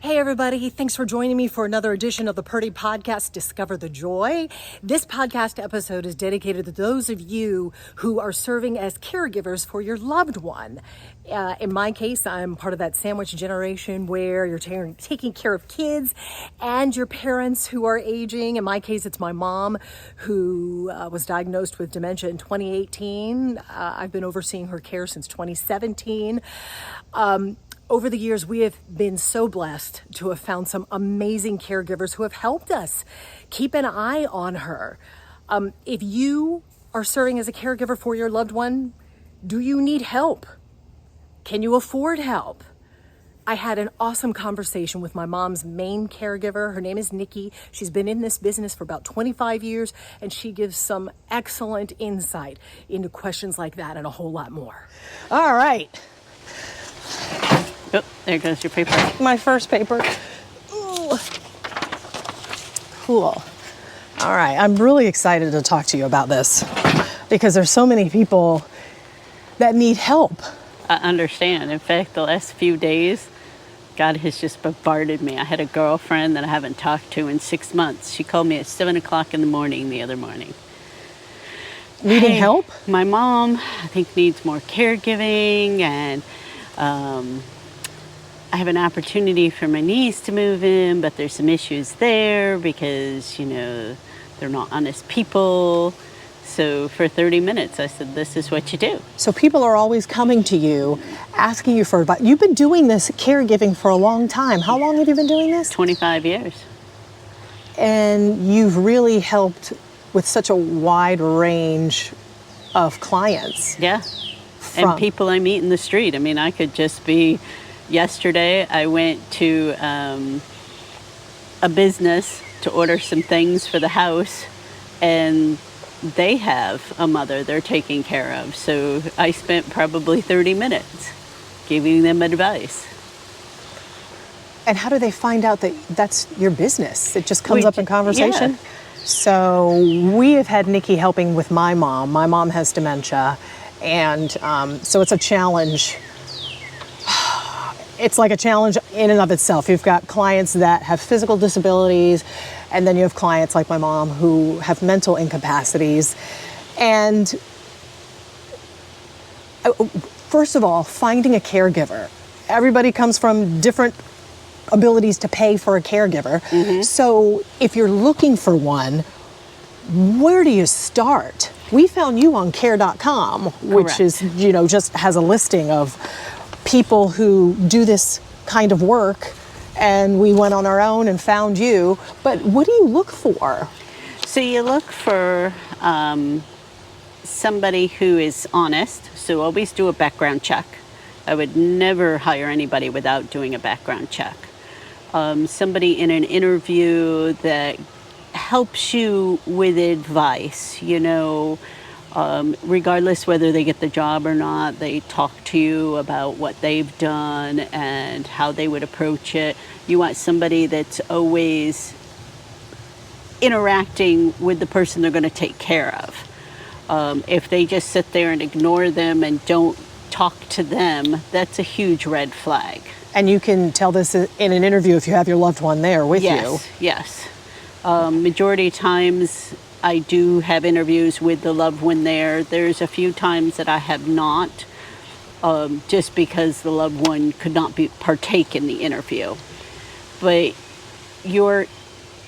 Hey everybody, thanks for joining me for another edition of the Purdy Podcast, Discover the Joy. This podcast episode is dedicated to those of you who are serving as caregivers for your loved one. In my case, I'm part of that sandwich generation where you're taking care of kids and your parents who are aging. In my case, it's my mom who was diagnosed with dementia in 2018. I've been overseeing her care since 2017. Over the years, we have been so blessed to have found some amazing caregivers who have helped us keep an eye on her. If you are serving as a caregiver for your loved one, do you need help? Can you afford help? I had an awesome conversation with my mom's main caregiver. Her name is NIKKI. She's been in this business for about 25 years, and she gives some excellent insight into questions like that and a whole lot more. All right. Oh, there goes your paper. My first paper. Ooh. Cool. All right. I'm really excited to talk to you about this because there's so many people that need help. I understand. In fact, the last few days, God has just bombarded me. I had a girlfriend that I haven't talked to in 6 months. She called me at 7 o'clock in the morning the other morning. Needing help? My mom, I think, needs more caregiving, and I have an opportunity for my niece to move in, but there's some issues there because, they're not honest people. So for 30 minutes, I said, this is what you do. So people are always coming to you, asking you for advice. You've been doing this caregiving for a long time. How long have you been doing this? 25 years. And you've really helped with such a wide range of clients. Yeah. And people I meet in the street. I mean, I could just be... Yesterday, I went to a business to order some things for the house, and they have a mother they're taking care of. So I spent probably 30 minutes giving them advice. And how do they find out that that's your business? It just comes up in conversation? Yeah. So we have had NIKKI helping with my mom. My mom has dementia, and so it's a challenge. It's like a challenge in and of itself. You've got clients that have physical disabilities, and then you have clients like my mom who have mental incapacities. And first of all, finding a caregiver. Everybody comes from different abilities to pay for a caregiver. Mm-hmm. So if you're looking for one, where do you start? We found you on care.com, which is, just has a listing of people who do this kind of work, and we went on our own and found you. But what do you look for? So you look for somebody who is honest. So always do a background check. I would never hire anybody without doing a background check. Somebody in an interview that helps you with advice, regardless whether they get the job or not, they talk to you about what they've done and how they would approach it. You want somebody that's always interacting with the person they're going to take care of. If they just sit there and ignore them and don't talk to them, that's a huge red flag. And you can tell this in an interview if you have your loved one there with you. Yes. Majority of times, I do have interviews with the loved one there. There's a few times that I have not, just because the loved one could not partake in the interview. But your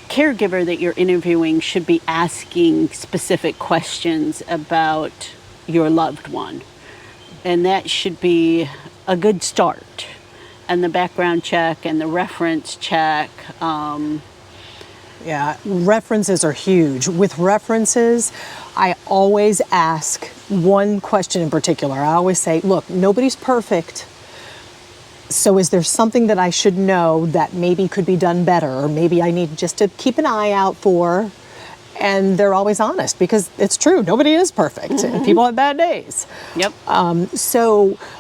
caregiver that you're interviewing should be asking specific questions about your loved one. And that should be a good start. And the background check and the reference check. Yeah, references are huge. With references, I always ask one question in particular. I always say, look, nobody's perfect. So is there something that I should know that maybe could be done better, or maybe I need just to keep an eye out for? And they're always honest, because it's true. Nobody is perfect. Mm-hmm. And people have bad days. Yep. And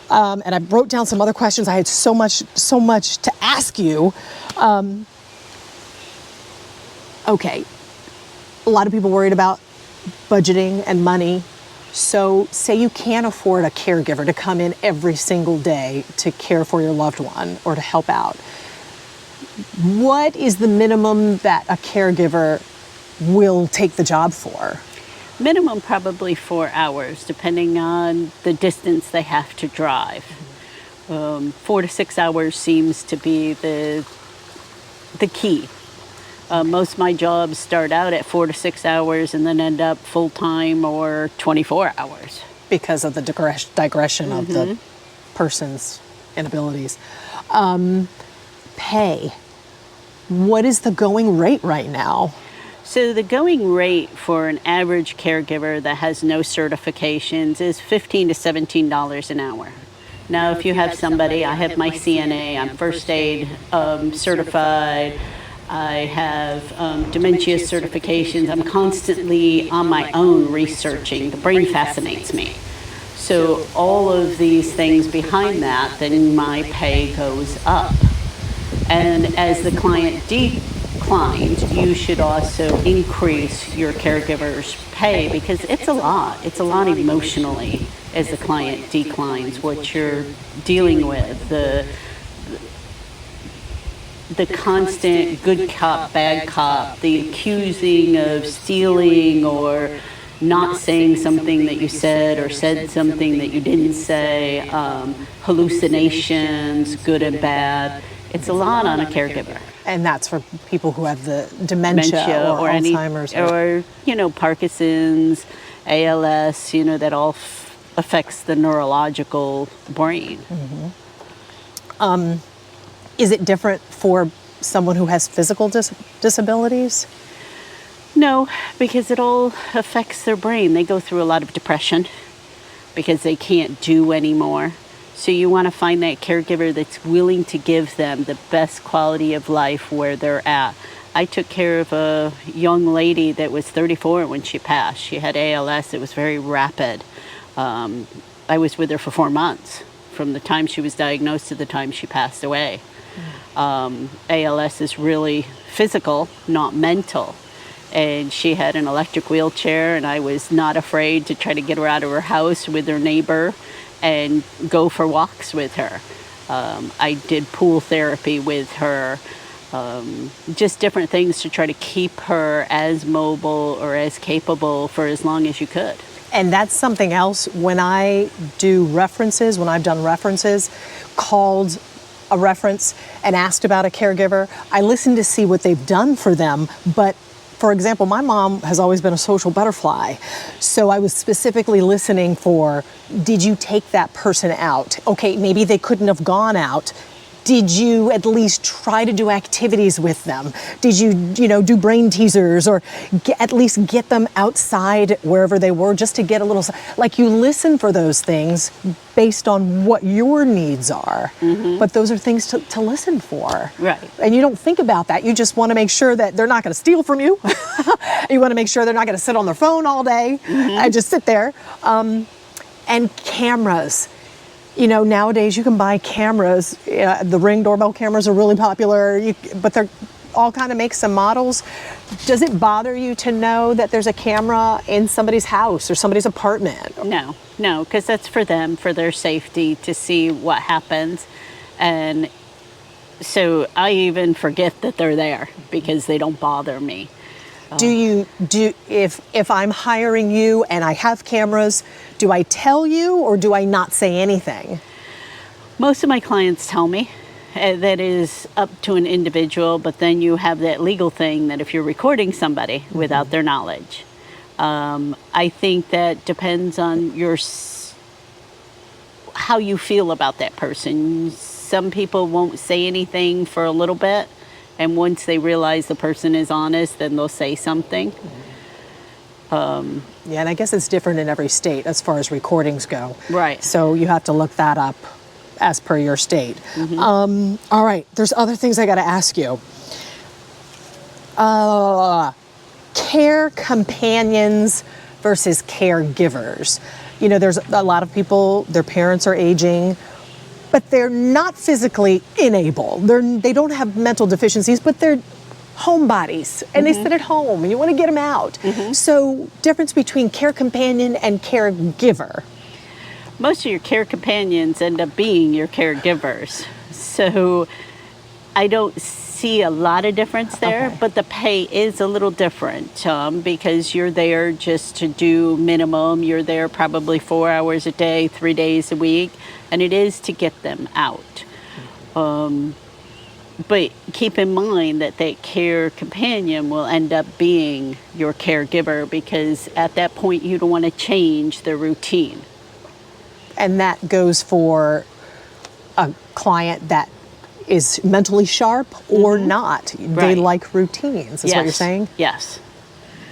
I wrote down some other questions. I had so much to ask you. Okay, a lot of people worried about budgeting and money. So say you can't afford a caregiver to come in every single day to care for your loved one or to help out. What is the minimum that a caregiver will take the job for? Minimum probably 4 hours, depending on the distance they have to drive. 4 to 6 hours seems to be the key. Most of my jobs start out at 4 to 6 hours and then end up full-time or 24 hours. Because of the digression of the person's inabilities. Pay. What is the going rate right now? So the going rate for an average caregiver that has no certifications is $15 to $17 an hour. Now, if you have somebody, I have my CNA, I'm first aid certified, I have dementia certifications. I'm constantly on my own researching. The brain fascinates me. So all of these things behind that, then my pay goes up. And as the client declines, you should also increase your caregiver's pay because it's a lot. It's a lot emotionally as the client declines, what you're dealing with, the constant good cop, bad cop, the accusing of stealing or not saying something that you said or said something that you didn't say, hallucinations, good and bad. It's a lot on a caregiver. And that's for people who have the dementia or Alzheimer's. Or, Parkinson's, ALS, that all affects the neurological brain. Is it different for someone who has physical disabilities? No, because it all affects their brain. They go through a lot of depression because they can't do anymore. So you want to find that caregiver that's willing to give them the best quality of life where they're at. I took care of a young lady that was 34 when she passed. She had ALS. It was very rapid. I was with her for 4 months from the time she was diagnosed to the time she passed away. ALS is really physical, not mental. And she had an electric wheelchair, and I was not afraid to try to get her out of her house with her neighbor and go for walks with her. I did pool therapy with her, just different things to try to keep her as mobile or as capable for as long as you could. And that's something else when I do references, when I've done references, called a reference and asked about a caregiver, I listen to see what they've done for them. But for example, my mom has always been a social butterfly. So I was specifically listening for, did you take that person out? Okay, maybe they couldn't have gone out. Did you at least try to do activities with them? Did you, do brain teasers or at least get them outside wherever they were just to get a little, like you listen for those things based on what your needs are. But those are things to listen for. Right. And you don't think about that. You just want to make sure that they're not going to steal from you. You want to make sure they're not going to sit on their phone all day and just sit there. And cameras. Nowadays you can buy cameras. The Ring doorbell cameras are really popular, but they're all kind of make some models. Does it bother you to know that there's a camera in somebody's house or somebody's apartment? No, because that's for them, for their safety, to see what happens. And so I even forget that they're there because they don't bother me. If I'm hiring you and I have cameras, do I tell you or do I not say anything? Most of my clients tell me. That is up to an individual, but then you have that legal thing that if you're recording somebody without their knowledge, I think that depends on how you feel about that person. Some people won't say anything for a little bit, and once they realize the person is honest, then they'll say something. Yeah, and I guess it's different in every state as far as recordings go. Right. So you have to look that up as per your state. All right, there's other things I got to ask you. Care companions versus caregivers. There's a lot of people, their parents are aging, but they're not physically unable. They don't have mental deficiencies, but they're homebodies, and they sit at home, and you want to get them out. So, difference between care companion and caregiver. Most of your care companions end up being your caregivers. So, I don't see see a lot of difference there, Okay. but the pay is a little different because you're there just to do minimum. You're there probably 4 hours a day, 3 days a week, and it is to get them out. But keep in mind that that care companion will end up being your caregiver, because at that point you don't want to change the routine. And that goes for a client that is mentally sharp or not. They Right. like routines, is what you're saying? Yes.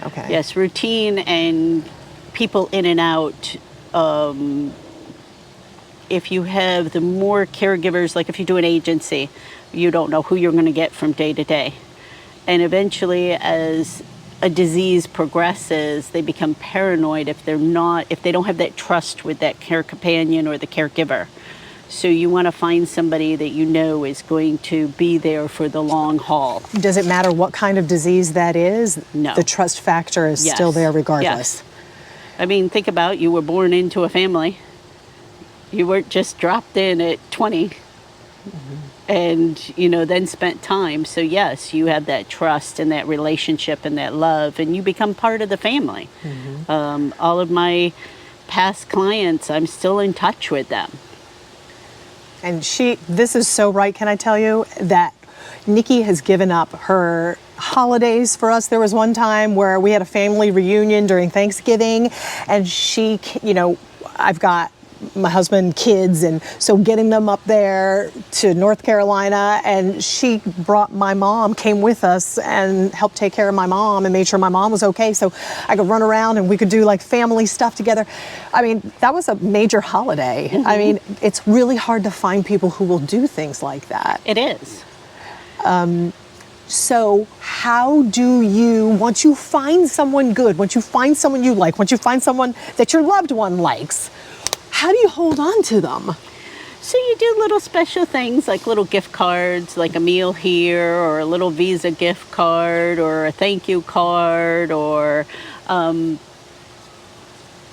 Okay. Yes, routine and people in and out. If you have the more caregivers, like if you do an agency, you don't know who you're going to get from day to day. And eventually, as a disease progresses, they become paranoid if they don't have that trust with that care companion or the caregiver. So you want to find somebody that you know is going to be there for the long haul. Does it matter what kind of disease that is? No. The trust factor is Yes. still there regardless. Yes. I mean, think about, you were born into a family. You weren't just dropped in at 20 and, then spent time. So yes, you have that trust and that relationship and that love, and you become part of the family. All of my past clients, I'm still in touch with them. And this is so right, can I tell you, that Nikki has given up her holidays for us. There was one time where we had a family reunion during Thanksgiving, and I've got my husband, kids, and so getting them up there to North Carolina, and she brought my mom, came with us and helped take care of my mom and made sure my mom was okay, so I could run around and we could do like family stuff together. I mean, that was a major holiday. I mean, it's really hard to find people who will do things like that. It is. So how do you, once you find someone good, once you find someone you like, once you find someone that your loved one likes, how do you hold on to them? So you do little special things like little gift cards, like a meal here, or a little Visa gift card, or a thank you card, or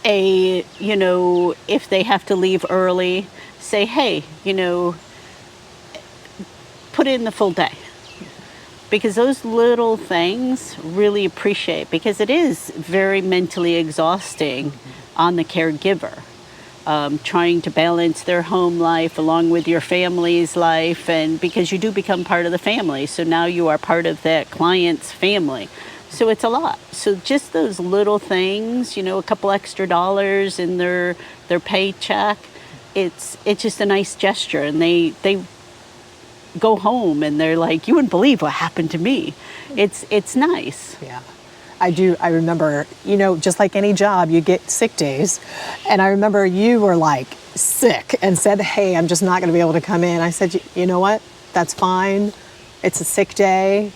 if they have to leave early, say, hey, put in the full day. Because those little things really appreciate, because it is very mentally exhausting on the caregiver. Trying to balance their home life along with your family's life, and because you do become part of the family, so now you are part of that client's family. So it's a lot. So just those little things, a couple extra dollars in their paycheck, it's just a nice gesture, and they go home and they're like, you wouldn't believe what happened to me. It's nice. Yeah. I do. I remember, just like any job, you get sick days. And I remember you were like sick and said, hey, I'm just not going to be able to come in. I said, you know what? That's fine. It's a sick day.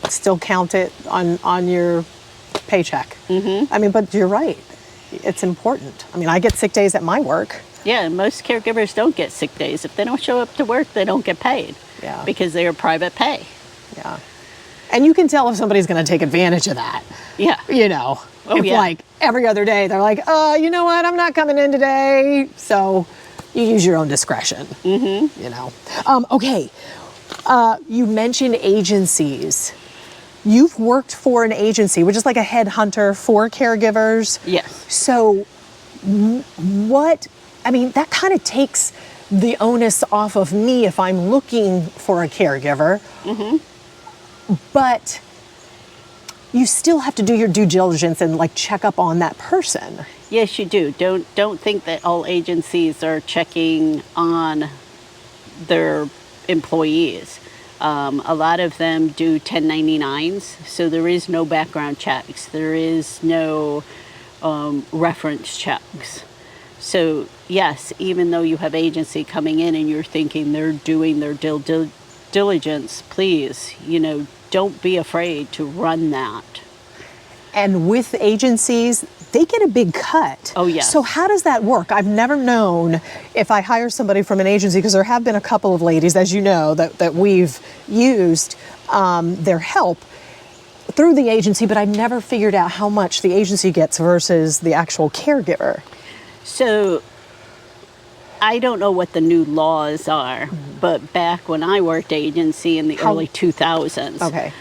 Still count it on your paycheck. I mean, but you're right. It's important. I mean, I get sick days at my work. Yeah, and most caregivers don't get sick days. If they don't show up to work, they don't get paid. Yeah. Because they are private pay. Yeah. And you can tell if somebody's going to take advantage of that. Yeah. If like every other day they're like, you know what, I'm not coming in today. So you use your own discretion. Okay. You mentioned agencies. You've worked for an agency, which is like a headhunter for caregivers. Yes. So that kind of takes the onus off of me if I'm looking for a caregiver. But you still have to do your due diligence and like check up on that person. Yes, you do. Don't think that all agencies are checking on their employees. A lot of them do 1099s, so there is no background checks. There is no reference checks. So yes, even though you have agency coming in and you're thinking they're doing their diligence, please, don't be afraid to run that. And with agencies, they get a big cut. Oh, yes. So how does that work? I've never known if I hire somebody from an agency, because there have been a couple of ladies, as you know, that we've used their help through the agency, but I've never figured out how much the agency gets versus the actual caregiver. So I don't know what the new laws are, but back when I worked agency in the early 2000s, Okay.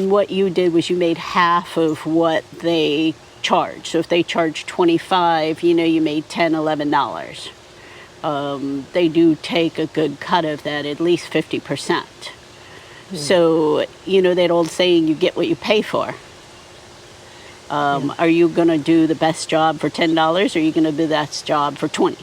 what you did was you made half of what they charged. So if they charged 25, you made $10, $11. They do take a good cut of that, at least 50%. So, that old saying, you get what you pay for. Are you going to do the best job for $10, or are you going to do the best job for 20?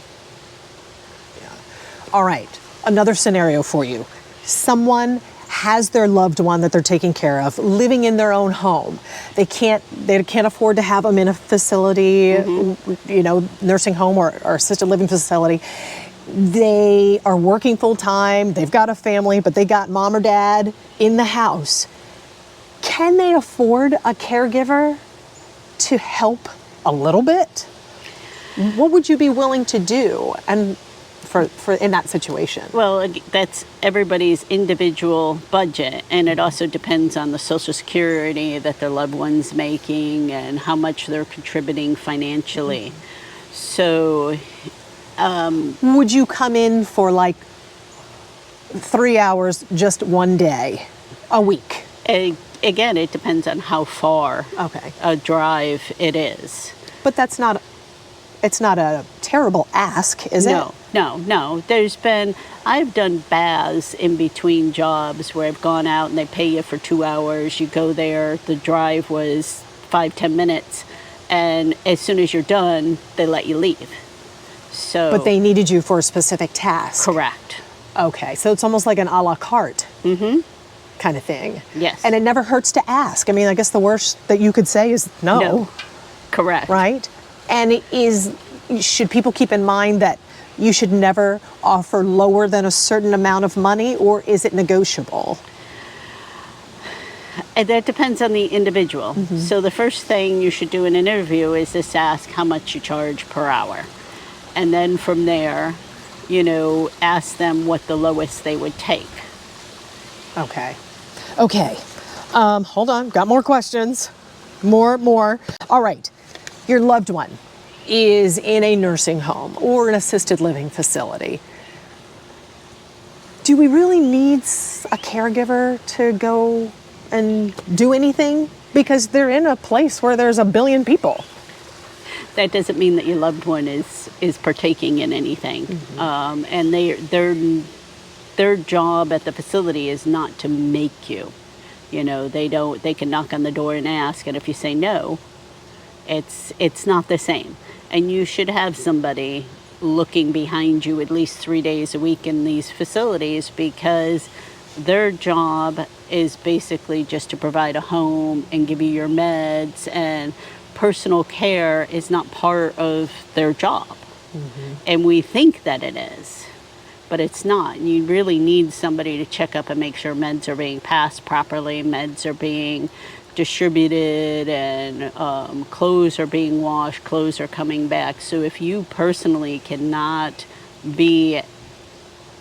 All right. Another scenario for you. Someone has their loved one that they're taking care of living in their own home. They can't afford to have them in a facility, nursing home or assisted living facility. They are working full time. They've got a family, but they got mom or dad in the house. Can they afford a caregiver to help a little bit? What would you be willing to do and for in that situation? Well, that's everybody's individual budget, and it also depends on the Social Security that their loved one's making and how much they're contributing financially. So, would you come in for like 3 hours just one day a week? Again, it depends on how far a drive it is. But it's not a terrible ask, is it? No. I've done baths in between jobs where I've gone out and they pay you for 2 hours. You go there, the drive was 5-10 minutes, and as soon as you're done, they let you leave. So, but they needed you for a specific task. Correct. Okay, so it's almost like an a la carte kind of thing. Yes. And it never hurts to ask. I mean, I guess the worst that you could say is no. Correct. Right? And should people keep in mind that you should never offer lower than a certain amount of money, or is it negotiable? That depends on the individual. So the first thing you should do in an interview is just ask how much you charge per hour. And then from there, ask them what the lowest they would take. Okay. Hold on. Got more questions. More. All right. Your loved one is in a nursing home or an assisted living facility. Do we really need a caregiver to go and do anything? Because they're in a place where there's 1 billion people. That doesn't mean that your loved one is partaking in anything. And their job at the facility is not to make you. They can knock on the door and ask, and if you say no, it's not the same. And you should have somebody looking behind you at least 3 days a week in these facilities, because their job is basically just to provide a home and give you your meds, and personal care is not part of their job. And we think that it is, but it's not. You really need somebody to check up and make sure meds are being passed properly, meds are being distributed, and clothes are being washed, clothes are coming back. So if you personally cannot be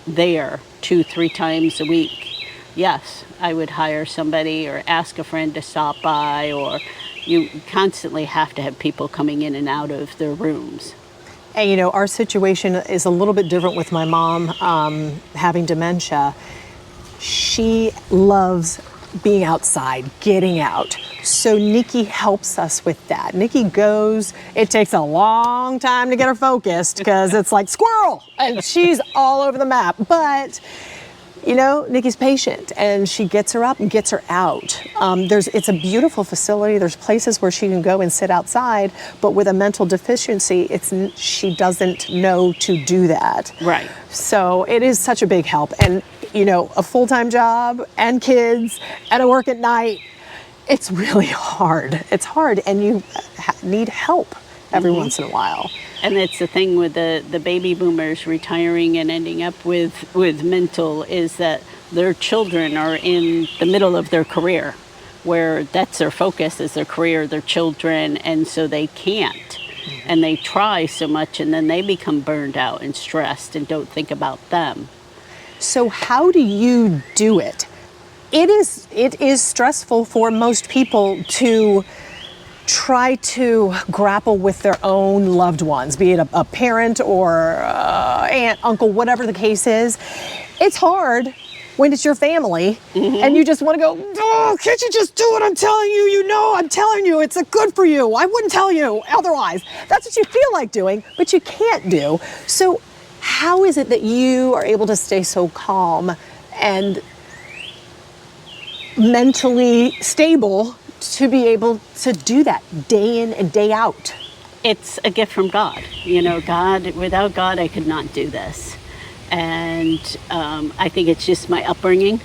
there 2-3 times a week, yes, I would hire somebody or ask a friend to stop by, or you constantly have to have people coming in and out of their rooms. And our situation is a little bit different with my mom having dementia. She loves being outside, getting out. So Nikki helps us with that. Nikki goes, it takes a long time to get her focused because it's like squirrel, and she's all over the map. But Nikki's patient, and she gets her up and gets her out. It's a beautiful facility. There's places where she can go and sit outside, but with a mental deficiency, she doesn't know to do that. Right. So it is such a big help. And, a full-time job and kids and a work at night, it's really hard. It's hard, and you need help every once in a while. And that's the thing with the baby boomers retiring and ending up with mental, is that their children are in the middle of their career, where that's their focus, is their career, their children, and so they can't. And they try so much, and then they become burned out and stressed and don't think about them. So how do you do it? It is stressful for most people to try to grapple with their own loved ones, be it a parent or aunt, uncle, whatever the case is. It's hard when it's your family and you just want to go, oh, can't you just do what I'm telling you? You know, I'm telling you, it's good for you. I wouldn't tell you otherwise. That's what you feel like doing, but you can't do. So how is it that you are able to stay so calm and mentally stable to be able to do that day in and day out? It's a gift from God. You know, without God, I could not do this. And I think it's just my upbringing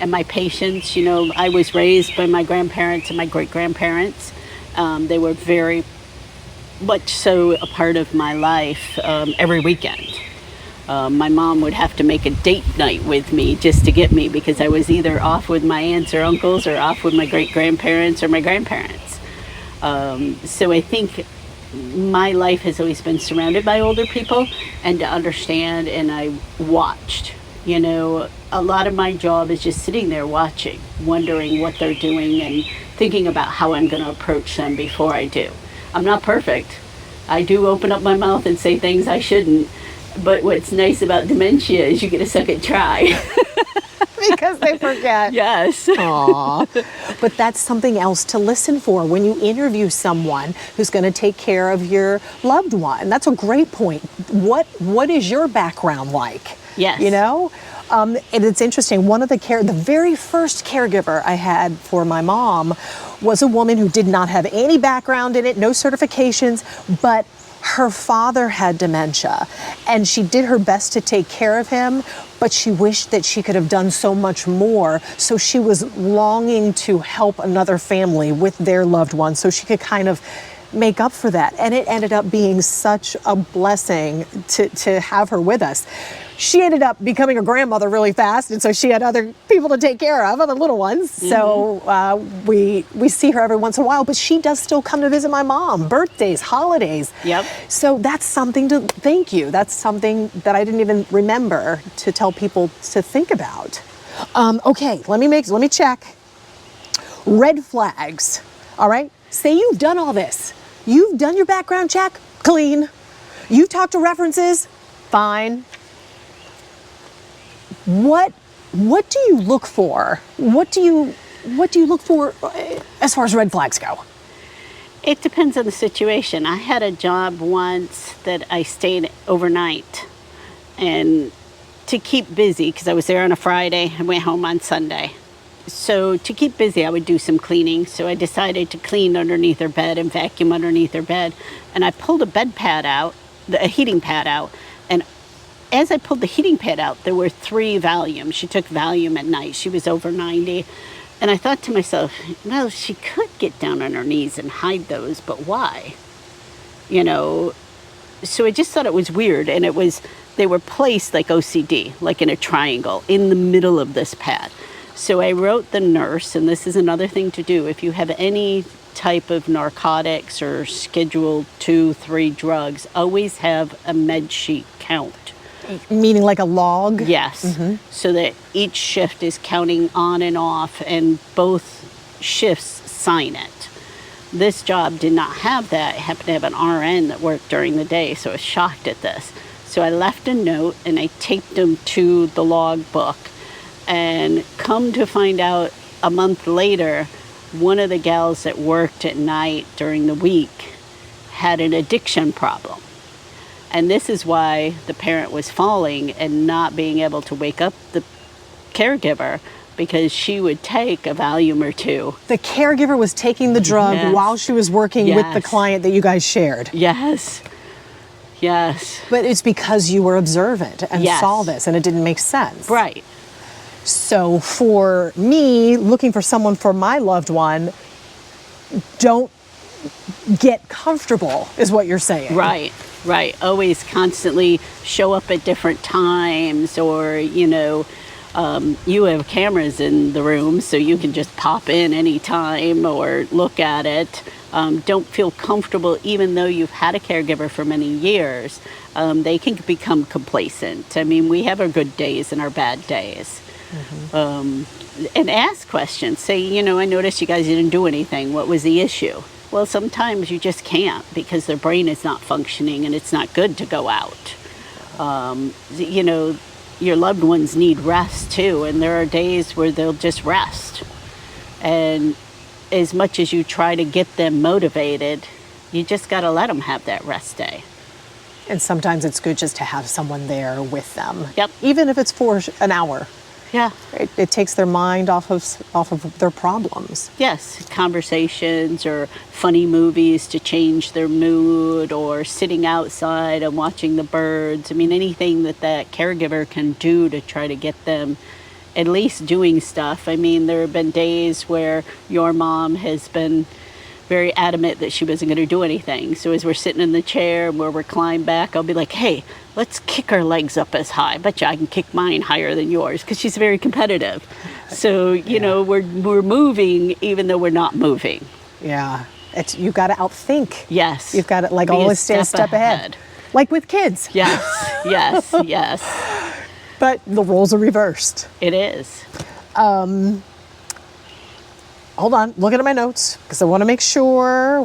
and my patience. You know, I was raised by my grandparents and my great-grandparents. They were very much so a part of my life every weekend. My mom would have to make a date night with me just to get me, because I was either off with my aunts or uncles or off with my great-grandparents or my grandparents. So I think my life has always been surrounded by older people, and to understand, and I watched. You know, a lot of my job is just sitting there watching, wondering what they're doing and thinking about how I'm going to approach them before I do. I'm not perfect. I do open up my mouth and say things I shouldn't. But what's nice about dementia is you get a second try. Because they forget. Yes. Aw. But that's something else to listen for when you interview someone who's going to take care of your loved one. That's a great point. What is your background like? Yes. You know? And it's interesting. The very first caregiver I had for my mom was a woman who did not have any background in it, no certifications, but her father had dementia, and she did her best to take care of him, but she wished that she could have done so much more. So she was longing to help another family with their loved one so she could kind of make up for that. And it ended up being such a blessing to have her with us. She ended up becoming a grandmother really fast, and so she had other people to take care of, other little ones. So we see her every once in a while, but she does still come to visit my mom, birthdays, holidays. Yep. So that's something to thank you. That's something that I didn't even remember to tell people to think about. Okay, let me check. Red flags. All right. Say you've done all this. You've done your background check, clean. You've talked to references, fine. What do you look for? What do you look for as far as red flags go? It depends on the situation. I had a job once that I stayed overnight, and to keep busy, because I was there on a Friday and went home on Sunday. So to keep busy, I would do some cleaning. So I decided to clean underneath her bed and vacuum underneath her bed. And I pulled a bed pad out, a heating pad out. And as I pulled the heating pad out, there were 3 Valium. She took Valium at night. She was over 90. And I thought to myself, well, she could get down on her knees and hide those, but why? You know, so I just thought it was weird. And they were placed like OCD, like in a triangle, in the middle of this pad. So I wrote the nurse, and this is another thing to do. If you have any type of narcotics or Schedule 2, 3 drugs, always have a med sheet count. Meaning like a log? Yes. Mm-hmm. So that each shift is counting on and off, and both shifts sign it. This job did not have that. It happened to have an RN that worked during the day, so I was shocked at this. So I left a note, and I taped them to the log book. And come to find out a month later, one of the gals that worked at night during the week had an addiction problem. And this is why the parent was falling and not being able to wake up the caregiver, because she would take a Valium or 2. The caregiver was taking the drug while she was working with the client that you guys shared. Yes. Yes. But it's because you were observant and saw this, and it didn't make sense. Right. So for me, looking for someone for my loved one, don't get comfortable, is what you're saying. Right. Always constantly show up at different times, or, you know, you have cameras in the room, so you can just pop in anytime or look at it. Don't feel comfortable, even though you've had a caregiver for many years. They can become complacent. I mean, we have our good days and our bad days. Mm-hmm. And ask questions. Say, you know, I noticed you guys didn't do anything. What was the issue? Well, sometimes you just can't because their brain is not functioning and it's not good to go out. You know, your loved ones need rest too, and there are days where they'll just rest. And as much as you try to get them motivated, you just got to let them have that rest day. And sometimes it's good just to have someone there with them. Yep. Even if it's for an hour. Yeah. It takes their mind off of their problems. Yes, conversations or funny movies to change their mood, or sitting outside and watching the birds. I mean, anything that caregiver can do to try to get them at least doing stuff. I mean, there have been days where your mom has been very adamant that she wasn't going to do anything. So as we're sitting in the chair and we're reclined back, I'll be like, hey, let's kick our legs up as high. I bet you I can kick mine higher than yours, because she's very competitive. So, you know, we're moving even though we're not moving. Yeah. You got to outthink. Yes. You've got to always stay a step ahead. Like with kids. Yes, yes, yes. But the roles are reversed. It is. Hold on, looking at my notes, because I want to make sure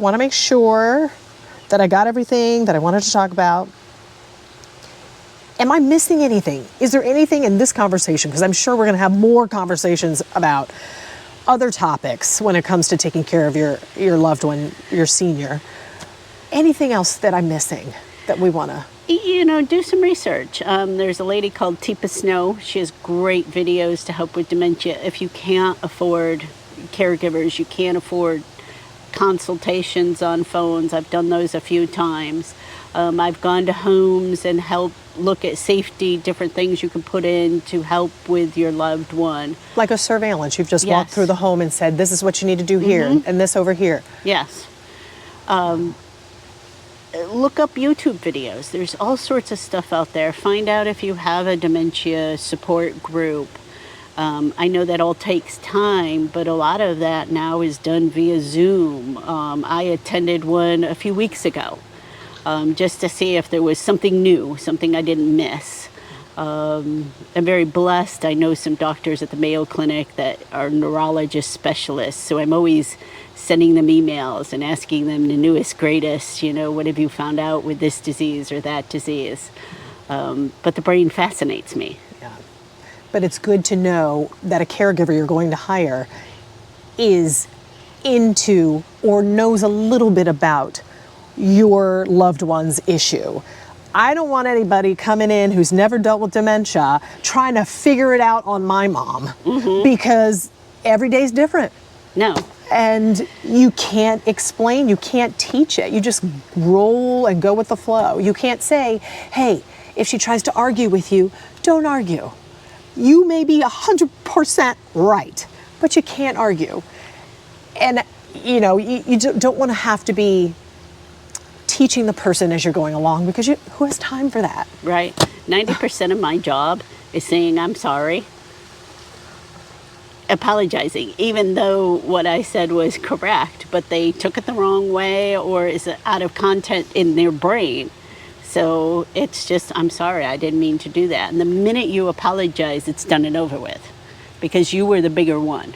that I got everything that I wanted to talk about. Am I missing anything? Is there anything in this conversation? Because I'm sure we're going to have more conversations about other topics when it comes to taking care of your loved one, your senior. Anything else that I'm missing that we want to? You know, do some research. There's a lady called Teepa Snow. She has great videos to help with dementia. If you can't afford caregivers, you can't afford consultations on phones. I've done those a few times. I've gone to homes and helped look at safety, different things you can put in to help with your loved one. Like a surveillance. You've just walked through the home and said, this is what you need to do here and this over here. Yes. Look up YouTube videos. There's all sorts of stuff out there. Find out if you have a dementia support group. I know that all takes time, but a lot of that now is done via Zoom. I attended one a few weeks ago just to see if there was something new, something I didn't miss. I'm very blessed. I know some doctors at the Mayo Clinic that are neurologist specialists, so I'm always sending them emails and asking them the newest, greatest, you know, what have you found out with this disease or that disease? But the brain fascinates me. Yeah. But it's good to know that a caregiver you're going to hire is into or knows a little bit about your loved one's issue. I don't want anybody coming in who's never dealt with dementia trying to figure it out on my mom, because every day's different. No. And you can't explain, you can't teach it. You just roll and go with the flow. You can't say, hey, if she tries to argue with you, don't argue. You may be 100% right, but you can't argue. And, you know, you don't want to have to be teaching the person as you're going along, because who has time for that? Right. 90% of my job is saying I'm sorry, apologizing, even though what I said was correct, but they took it the wrong way or is out of content in their brain. So it's just, I'm sorry, I didn't mean to do that. And the minute you apologize, it's done and over with, because you were the bigger one.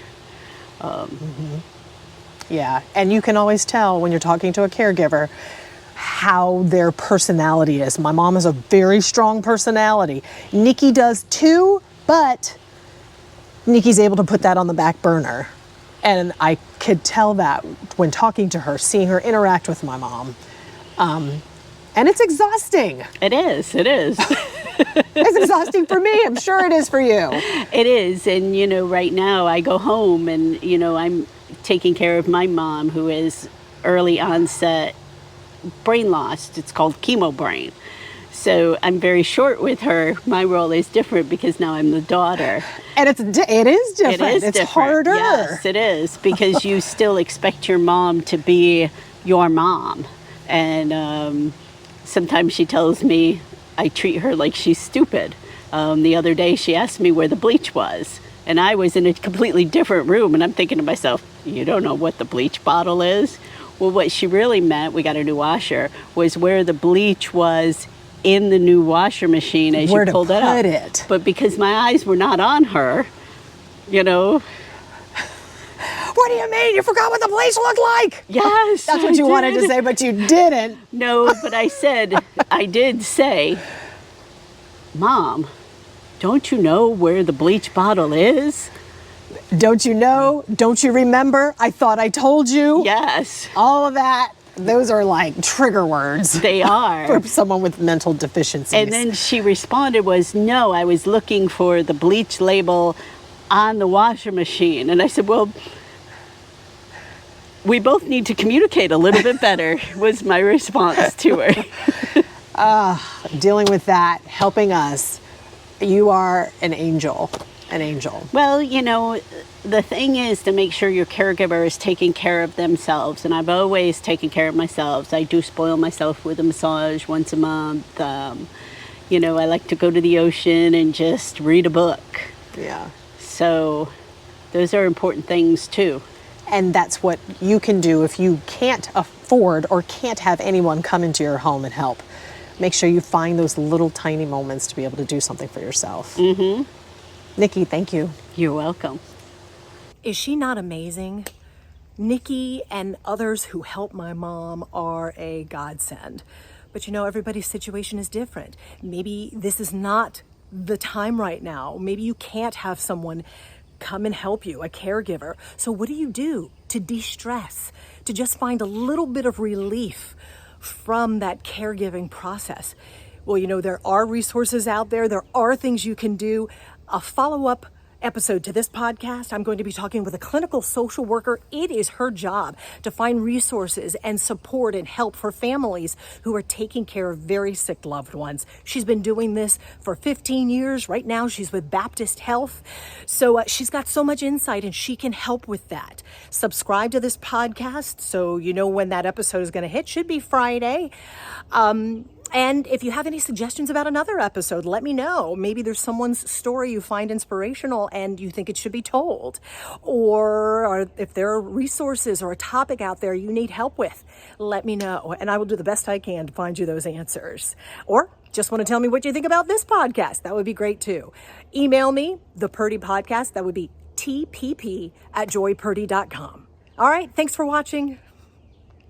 Yeah, and you can always tell when you're talking to a caregiver how their personality is. My mom has a very strong personality. Nikki does too, but Nikki's able to put that on the back burner. And I could tell that when talking to her, seeing her interact with my mom. And it's exhausting. It is. It's exhausting for me. I'm sure it is for you. It is. And, you know, right now I go home and, you know, I'm taking care of my mom, who is early onset brain loss. It's called chemo brain. So I'm very short with her. My role is different because now I'm the daughter. And it is different. It is it's different. harder. Yes, it is, because you still expect your mom to be your mom. And sometimes she tells me I treat her like she's stupid. The other day she asked me where the bleach was. And I was in a completely different room. And I'm thinking to myself, you don't know what the bleach bottle is? Well, what she really meant, we got a new washer, was where the bleach was in the new washer machine as where you pulled to it put up. it. But because my eyes were not on her, you know. What do you mean? You forgot what the bleach looked like? Yes. That's what you wanted to say, but you didn't. No, but I did say, Mom, don't you know where the bleach bottle is? Don't you know? Don't you remember? I thought I told you. Yes. All of that. Those are like trigger words. They are. For someone with mental deficiencies. And then she responded was, no, I was looking for the bleach label on the washer machine. And I said, well, we both need to communicate a little bit better, was my response to her. Dealing with that, helping us. You are an angel. An angel. Well, you know, the thing is to make sure your caregiver is taking care of themselves. And I've always taken care of myself. I do spoil myself with a massage once a month. You know, I like to go to the ocean and just read a book. Yeah. So those are important things too. And that's what you can do if you can't afford or can't have anyone come into your home and help. Make sure you find those little tiny moments to be able to do something for yourself. Mm-hmm. Nikki, thank you. You're welcome. Is she not amazing? Nikki and others who help my mom are a godsend. But you know, everybody's situation is different. Maybe this is not the time right now. Maybe you can't have someone come and help you, a caregiver. So what do you do to de-stress, to just find a little bit of relief from that caregiving process? Well, you know, there are resources out there. There are things you can do. A follow-up episode to this podcast, I'm going to be talking with a clinical social worker. It is her job to find resources and support and help for families who are taking care of very sick loved ones. She's been doing this for 15 years. Right now, she's with Baptist Health. So she's got so much insight and she can help with that. Subscribe to this podcast so you know when that episode is going to hit. Should be Friday. And if you have any suggestions about another episode, let me know. Maybe there's someone's story you find inspirational and you think it should be told. Or if there are resources or a topic out there you need help with, let me know. And I will do the best I can to find you those answers. Or just want to tell me what you think about this podcast. That would be great too. Email me, the Purdy Podcast. That would be tpp@joypurdy.com. All right. Thanks for watching.